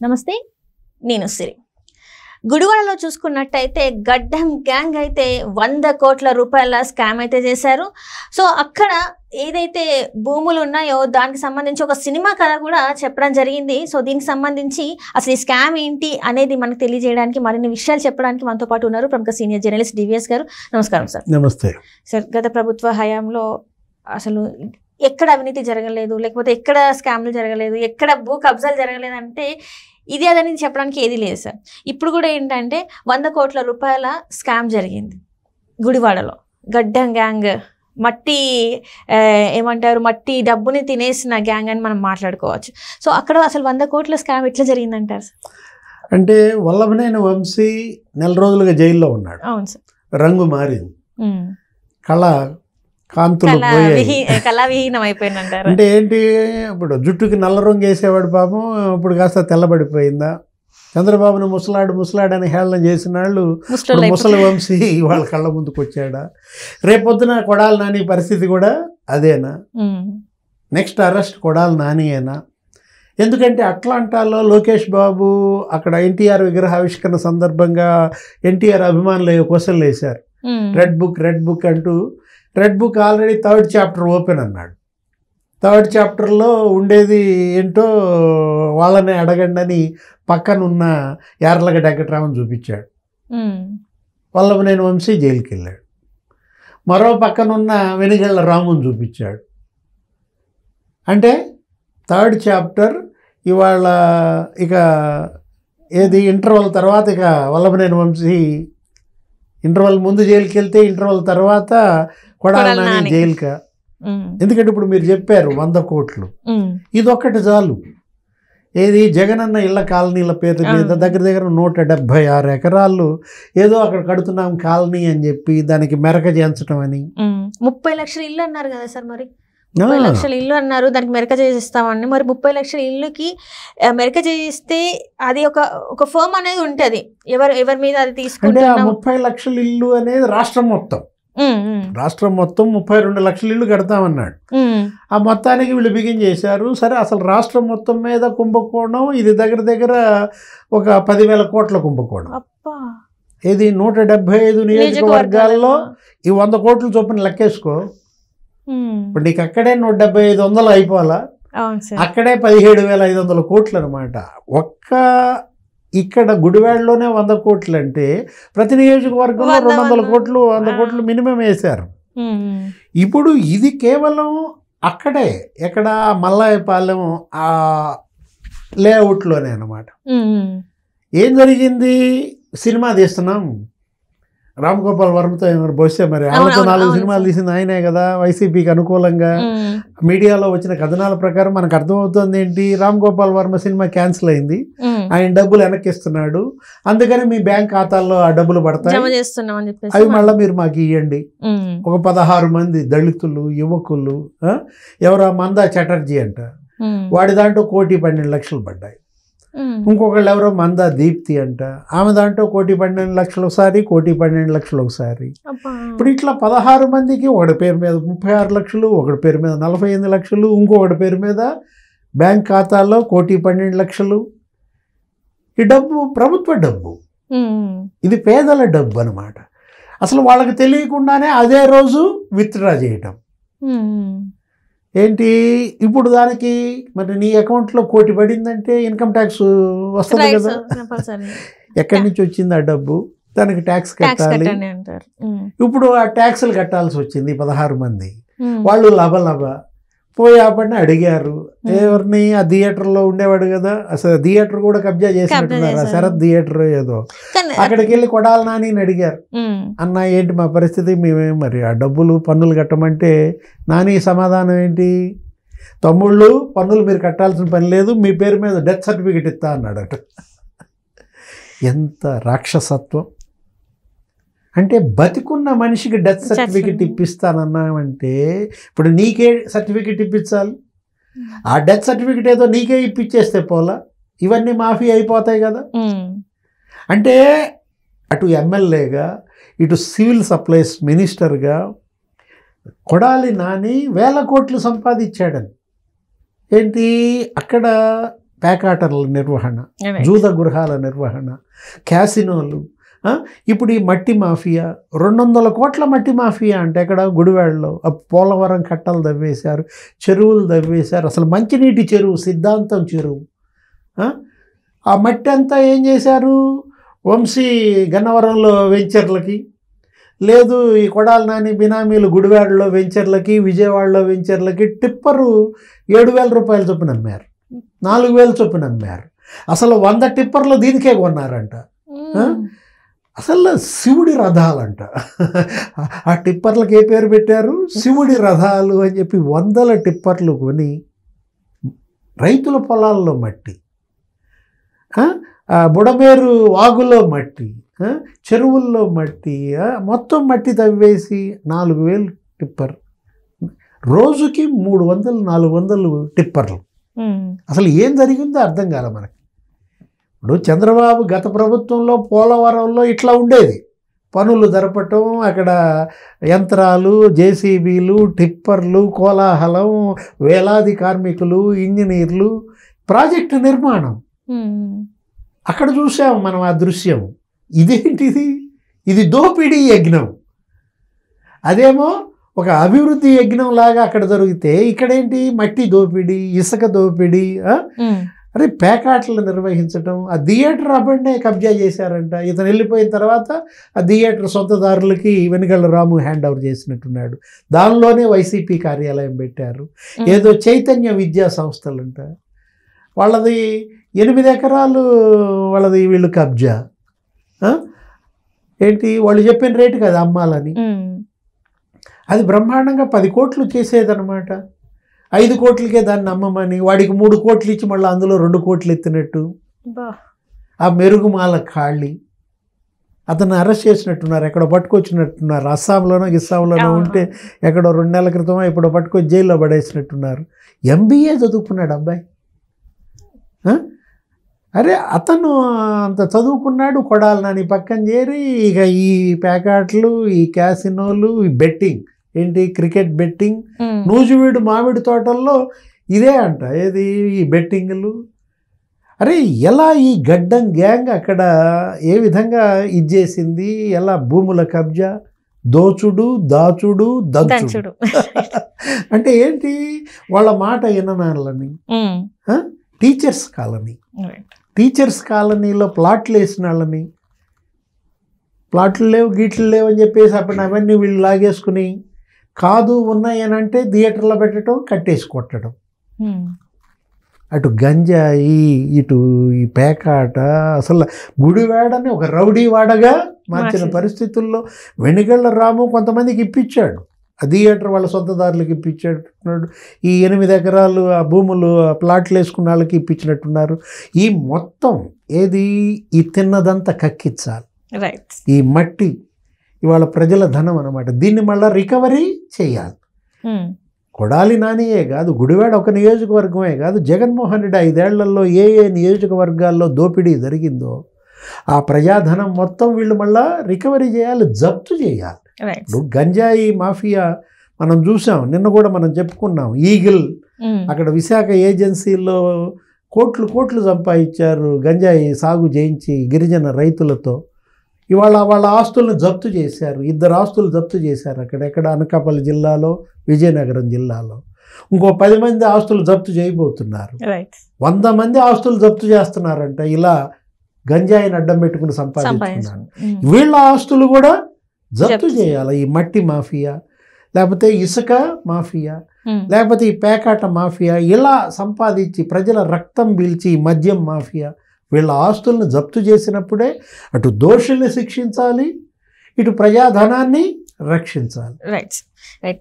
నమస్తే, నేను సిరి. గుడివాడలో చూసుకున్నట్టయితే గడ్డం గ్యాంగ్ అయితే 100 కోట్ల రూపాయల స్కామ్ అయితే చేశారు. సో అక్కడ ఏదైతే భూములు ఉన్నాయో దానికి సంబంధించి ఒక సినిమా కథ కూడా చెప్పడం జరిగింది. సో దీనికి సంబంధించి అసలు ఈ స్కామ్ ఏంటి అనేది మనకు తెలియజేయడానికి, మరిన్ని విషయాలు చెప్పడానికి మనతో పాటు ఉన్నారు ప్రముఖ సీనియర్ జర్నలిస్ట్ డివిఎస్ గారు. నమస్కారం సార్. నమస్తే సార్, గత ప్రభుత్వ హయాంలో అసలు ఎక్కడ అవినీతి జరగలేదు, లేకపోతే ఎక్కడ స్కామ్లు జరగలేదు, ఎక్కడ భూ కబ్జాలు జరగలేదు అంటే ఇది అదని చెప్పడానికి ఏది లేదు సార్. ఇప్పుడు కూడా ఏంటంటే 100 కోట్ల రూపాయల స్కామ్ జరిగింది గుడివాడలో. గడ్డం గ్యాంగ్, మట్టి ఏమంటారు, మట్టి డబ్బుని తినేసిన గ్యాంగ్ అని మనం మాట్లాడుకోవచ్చు. సో అక్కడ అసలు 100 కోట్ల స్కామ్ ఎట్లా జరిగిందంటారు సార్? అంటే వల్లభనేని వంశీ నెల రోజులుగా జైల్లో ఉన్నాడు. అవును సార్. రంగు మారింది, కాంతులు కళావిహీనం అయిపోయిందంటారు. అంటే ఏంటి, ఇప్పుడు జుట్టుకి నల్ల రంగు వేసేవాడు పాపం ఇప్పుడు కాస్త తెల్లబడిపోయిందా? చంద్రబాబును ముసలాడని హేళన చేసిన వాళ్ళు ముసలి వంశీ వాళ్ళ కళ్ళ ముందుకు వచ్చాడా? రేపొద్దున కొడాలి నాని పరిస్థితి కూడా అదేనా? నెక్స్ట్ అరెస్ట్ కొడాలి నానియేనా? ఎందుకంటే అట్లాంటాలో లోకేష్ బాబు అక్కడ ఎన్టీఆర్ విగ్రహావిష్కరణ సందర్భంగా ఎన్టీఆర్ అభిమానులు క్వశ్చన్లు వేశారు. రెడ్ బుక్ అంటూ. Red book already 3rd chapter open అన్నాడు. 3rd చాప్టర్లో ఉండేది ఏంటో వాళ్ళని అడగండి అని పక్కనున్న యార్లగడ్డ వెంకటరామన్ చూపించాడు. వల్లభనేని వంశీ జైలుకి వెళ్ళాడు. మరో పక్కనున్న వెనిగళ్ల రాముని చూపించాడు. అంటే 3rd చాప్టర్ ఇవాళ ఇక ఏది ఇంటర్వల్ తర్వాత ఇక వల్లభనేని వంశీ ఇంటర్వల్ ముందు జైలుకి వెళ్తే ఇంటర్వల్ తర్వాత కొడాలి నాని జైలుకా? ఎందుకంటే ఇప్పుడు మీరు చెప్పారు 100 కోట్లు, ఇదొక్కటి చాలు. ఏది జగనన్న ఇళ్ల కాలనీల పేరు మీద దగ్గర 176 ఎకరాలు ఏదో అక్కడ కడుతున్నాం కాలనీ అని చెప్పి దానికి మెరక చేయించడం అని. 30 లక్షల ఇల్లు అన్నారు కదా సార్. మరి 30 లక్షల ఇల్లు అన్నారు, దానికి మెరక చేసిస్తామని. మరి 30 లక్షల ఇల్లుకి మెరక చేయిస్తే అది ఒక ఫర్మ్ అనేది ఉంటుంది, ఎవరి మీద అది తీసుకుంటే 30 లక్షల ఇల్లు అనేది రాష్ట్రం మొత్తం 32 లక్షల ఇల్లు కడతామన్నాడు. ఆ మొత్తానికి వీళ్ళు బిగిన్ చేశారు. సరే, అసలు రాష్ట్రం మొత్తం మీద కుంభకోణం ఇది దగ్గర ఒక 10,000 కోట్ల కుంభకోణం. ఇది 175 నియోజకవర్గాల్లో ఈ 100 కోట్ల చొప్పున లెక్కేసుకో. ఇప్పుడు నీకు అక్కడే 175 అయిపోవాలా, అక్కడే 17,500 కోట్లు అనమాట. ఇక్కడ గుడివాడలోనే 100 కోట్లు అంటే ప్రతి నియోజకవర్గంలో 200 కోట్లు 100 కోట్లు మినిమం వేశారు. ఇప్పుడు ఇది కేవలం అక్కడే ఎక్కడ మల్లాయపాలెం ఆ లేఅవుట్లోనే అనమాట. ఏం జరిగింది, సినిమా తీస్తున్నాం రామ్ గోపాల్ వర్మతో బహుశా మరి ఆయనతో 4 సినిమాలు తీసింది ఆయనే కదా, వైసీపీకి అనుకూలంగా. మీడియాలో వచ్చిన కథనాల ప్రకారం మనకు అర్థమవుతుంది ఏంటి, రామ్ గోపాల్ వర్మ సినిమా క్యాన్సిల్ అయింది, ఆయన డబ్బులు వెనక్కిస్తున్నాడు, అందుకని మీ బ్యాంక్ ఖాతాల్లో ఆ డబ్బులు పడతాయి, అవి మళ్ళీ మీరు మాకు ఇవ్వండి. ఒక 16 మంది దళితులు యువకులు, ఎవరో మందా చటర్జీ అంట, వాడి దాంట్లో 1,12,00,000 పడ్డాయి. ఇంకొకళ్ళు ఎవరో మందా దీప్తి అంట, ఆమె దాంట్లో 1,12,00,000 ఒకసారి, 1,12,00,000 ఒకసారి. ఇప్పుడు ఇట్లా 16 మందికి ఒకటి పేరు మీద 36 లక్షలు, ఒకటి పేరు మీద 48 లక్షలు, ఇంకొకటి పేరు మీద బ్యాంక్ ఖాతాల్లో 1,12,00,000. ఈ డబ్బు ప్రభుత్వ డబ్బు, ఇది పేదల డబ్బు అనమాట. అసలు వాళ్ళకి తెలియకుండానే అదే రోజు విత్డ్రా చేయటం ఏంటి. ఇప్పుడు దానికి మరి నీ అకౌంట్లో 1 కోటి పడిందంటే ఇన్కమ్ ట్యాక్స్ వస్తుంది కదా, ఎక్కడి నుంచి వచ్చింది ఆ డబ్బు, దానికి ట్యాక్స్ కట్టాలి. ఇప్పుడు ఆ ట్యాక్సులు కట్టాల్సి వచ్చింది 16 మంది. వాళ్ళు లబలబ పోయాపడిని అడిగారు ఎవరిని, ఆ థియేటర్లో ఉండేవాడు కదా, అసలు థియేటర్ కూడా కబ్జా చేసినట్టున్నారు, శరత్ థియేటర్ ఏదో, అక్కడికి వెళ్ళి కొడాలి నానిని అడిగారు, అన్న ఏంటి మా పరిస్థితి, మేమే మరి ఆ డబ్బులు పన్నులు కట్టమంటే నాని సమాధానం ఏంటి, తమ్ముళ్ళు పన్నులు మీరు కట్టాల్సిన పని లేదు, మీ పేరు మీద డెత్ సర్టిఫికెట్ ఇస్తా అన్నాడట. ఎంత రాక్షసత్వం అంటే, బతికున్న మనిషికి డెత్ సర్టిఫికెట్ ఇప్పిస్తానన్నామంటే ఇప్పుడు నీకే సర్టిఫికెట్ ఇప్పించాలి, ఆ డెత్ సర్టిఫికెట్ ఏదో నీకే ఇప్పించేస్తే పోలా, ఇవన్నీ మాఫీ అయిపోతాయి కదా. అంటే అటు ఎమ్మెల్యేగా ఇటు సివిల్ సప్లైస్ మినిస్టర్గా కొడాలి నాని 1,000 కోట్లు సంపాదించాడని. ఏంటి అక్కడ పేకాటల నిర్వహణ, జూద గృహాల నిర్వహణ, క్యాసినోలు. ఇప్పుడు ఈ మట్టి మాఫియా, 200 కోట్ల మట్టి మాఫియా అంటే ఎక్కడ గుడివాడలో పోలవరం కట్టలు దవ్వేశారు, చెరువులు దవ్వేశారు. అసలు మంచినీటి చెరువు, సిద్ధాంతం చెరువు, ఆ మట్టి అంతా ఏం చేశారు? వంశీ గన్నవరంలో వెంచర్లకి, లేదు ఈ కొడాలి నాని బినామీలు గుడివాడలో వెంచర్లకి, విజయవాడలో వెంచర్లకి టిప్పరు 7,000 రూపాయల చొప్పున అమ్మారు, 4,000 చొప్పున అమ్మారు. అసలు 100 టిప్పర్లు దీనికే కొన్నారంట. అసలు శివుడి రథాలంట. ఆ టిప్పర్లకు ఏ పేరు పెట్టారు? శివుడి రథాలు అని చెప్పి 100 టిప్పర్లు కొని రైతుల పొలాల్లో మట్టి, బుడమేరు వాగులో మట్టి, చెరువుల్లో మట్టి, మొత్తం మట్టి తవ్వేసి 4,000 టిప్పర్, రోజుకి 300-400 టిప్పర్లు. అసలు ఏం జరిగిందో అర్థం కాలే మనకి. ఇప్పుడు చంద్రబాబు గత ప్రభుత్వంలో పోలవరంలో ఇట్లా ఉండేది, పనులు జరపటం, అక్కడ యంత్రాలు, జేసీబీలు, టిప్పర్లు, కోలాహలం, వేలాది కార్మికులు, ఇంజనీర్లు, ప్రాజెక్టు నిర్మాణం. అక్కడ చూసాం మనం ఆ దృశ్యం. ఇదేంటిది? ఇది దోపిడీ యజ్ఞం. అదేమో ఒక అభివృద్ధి యజ్ఞం లాగా అక్కడ జరిగితే ఇక్కడేంటి? మట్టి దోపిడీ, ఇసుక దోపిడీ, అరే పేకాటలు నిర్వహించడం. ఆ థియేటర్ అబ్బడినే కబ్జా చేశారంట. ఇతను వెళ్ళిపోయిన తర్వాత ఆ థియేటర్ సొంతదారులకి వెనుగళ్ళ రాము హ్యాండ్ ఓవర్ చేసినట్టున్నాడు. దానిలోనే వైసీపీ కార్యాలయం పెట్టారు. ఏదో చైతన్య విద్యా సంస్థలంట, వాళ్ళది 8 ఎకరాలు వాళ్ళది, వీళ్ళు కబ్జా. ఏంటి వాళ్ళు చెప్పిన రేటు కదా అమ్మాలని, అది బ్రహ్మాండంగా 10 కోట్లు చేసేదనమాట. 5 కోట్లకే దాన్ని అమ్మమని వాడికి 3 కోట్లు ఇచ్చి మళ్ళీ అందులో 2 కోట్లు ఎత్తినట్టు. ఆ మెరుగుమాల ఖాళీ అతను అరెస్ట్ చేసినట్టున్నారు, ఎక్కడో పట్టుకొచ్చినట్టున్నారు. అస్సాంలోనో గిస్సాంలోనో ఉంటే ఎక్కడో 2 నెలల క్రితమో ఎప్పుడో పట్టుకొచ్చి జైల్లో పడేసినట్టున్నారు. MBA చదువుకున్నాడు అబ్బాయి. అరే అతను అంత చదువుకున్నాడు, కొడాలి నాని పక్కన చేరి ఇక ఈ ప్యాకాట్లు, ఈ క్యాసినోలు, ఈ బెట్టింగ్, ఏంటి క్రికెట్ బెట్టింగ్, నూజివీడు మామిడి తోటల్లో ఇదే అంట. ఏది ఈ బెట్టింగ్లు. అరే ఎలా ఈ గడ్డం గ్యాంగ్ అక్కడ ఏ విధంగా ఇచ్చేసింది, ఎలా భూముల కబ్జా, దోచుడు, దాచుడు, దంచుడు. అంటే ఏంటి? వాళ్ళ మాట విననాలని. టీచర్స్ కాలనీ, టీచర్స్ కాలనీలో ప్లాట్లు వేసిన వాళ్ళని, ప్లాట్లు లేవు గీట్లు లేవు అని చెప్పేసి అప్పుడు అవన్నీ వీళ్ళు లాగేసుకుని, కాదు ఉన్నాయనంటే థియేటర్లో పెట్టడం, కట్టేసి కొట్టడం. అటు గంజాయి, ఇటు ఈ పేకాట, అసలు గుడివాడని ఒక రౌడీ వాడగా మార్చిన పరిస్థితుల్లో వెనుగళ్ళ రాము కొంతమందికి ఇప్పించాడు. ఆ థియేటర్ వాళ్ళ సొంతదారులకు ఇప్పించేట్టున్నాడు. ఈ 8 ఎకరాలు ఆ భూములు ప్లాట్లు వేసుకున్న వాళ్ళకి ఇప్పించినట్టున్నారు. ఈ మొత్తం ఏది? ఈ తిన్నదంతా కక్కించాలి. ఈ మట్టి ఇవాళ ప్రజల ధనం అన్నమాట. దీన్ని మళ్ళీ రికవరీ చేయాలి. కొడాలి నానియే కాదు, గుడివాడ ఒక నియోజకవర్గమే కాదు, జగన్మోహన్ రెడ్డి 5 ఏళ్లలో ఏ నియోజకవర్గాల్లో దోపిడీ జరిగిందో ఆ ప్రజాధనం మొత్తం వీళ్ళు మళ్ళీ రికవరీ చేయాలి, జప్తు చేయాలి. ఇప్పుడు గంజాయి మాఫియా మనం చూసాం, నిన్న కూడా మనం చెప్పుకున్నాం. ఈగిల్ అక్కడ విశాఖ ఏజెన్సీలో కోట్లు సంపాదించారు గంజాయి సాగు చేయించి గిరిజన రైతులతో. ఇవాళ వాళ్ళ ఆస్తులను జప్తు చేశారు. 2 ఆస్తులు జప్తు చేశారు అక్కడెక్కడ, అనకాపల్లి జిల్లాలో, విజయనగరం జిల్లాలో. ఇంకో 10 మంది ఆస్తులు జప్తు చేయబోతున్నారు. 100 మంది ఆస్తులు జప్తు చేస్తున్నారంట. ఇలా గంజాయిని అడ్డం పెట్టుకుని సంపాదించుకున్నారు. వీళ్ళ ఆస్తులు కూడా జప్తు చేయాలి. ఈ మట్టి మాఫియా, లేకపోతే ఇసుక మాఫియా, లేకపోతే ఈ పేకాట మాఫియా, ఇలా సంపాదించి ప్రజల రక్తం పీల్చి మద్యం మాఫియా, వీళ్ళ ఆస్తులను జప్తు చేసినప్పుడే అటు దోషుల్ని శిక్షించాలి, ఇటు ప్రజాధనాన్ని రక్షించాలి. Right.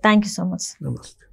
Thank you so much. నమస్తే.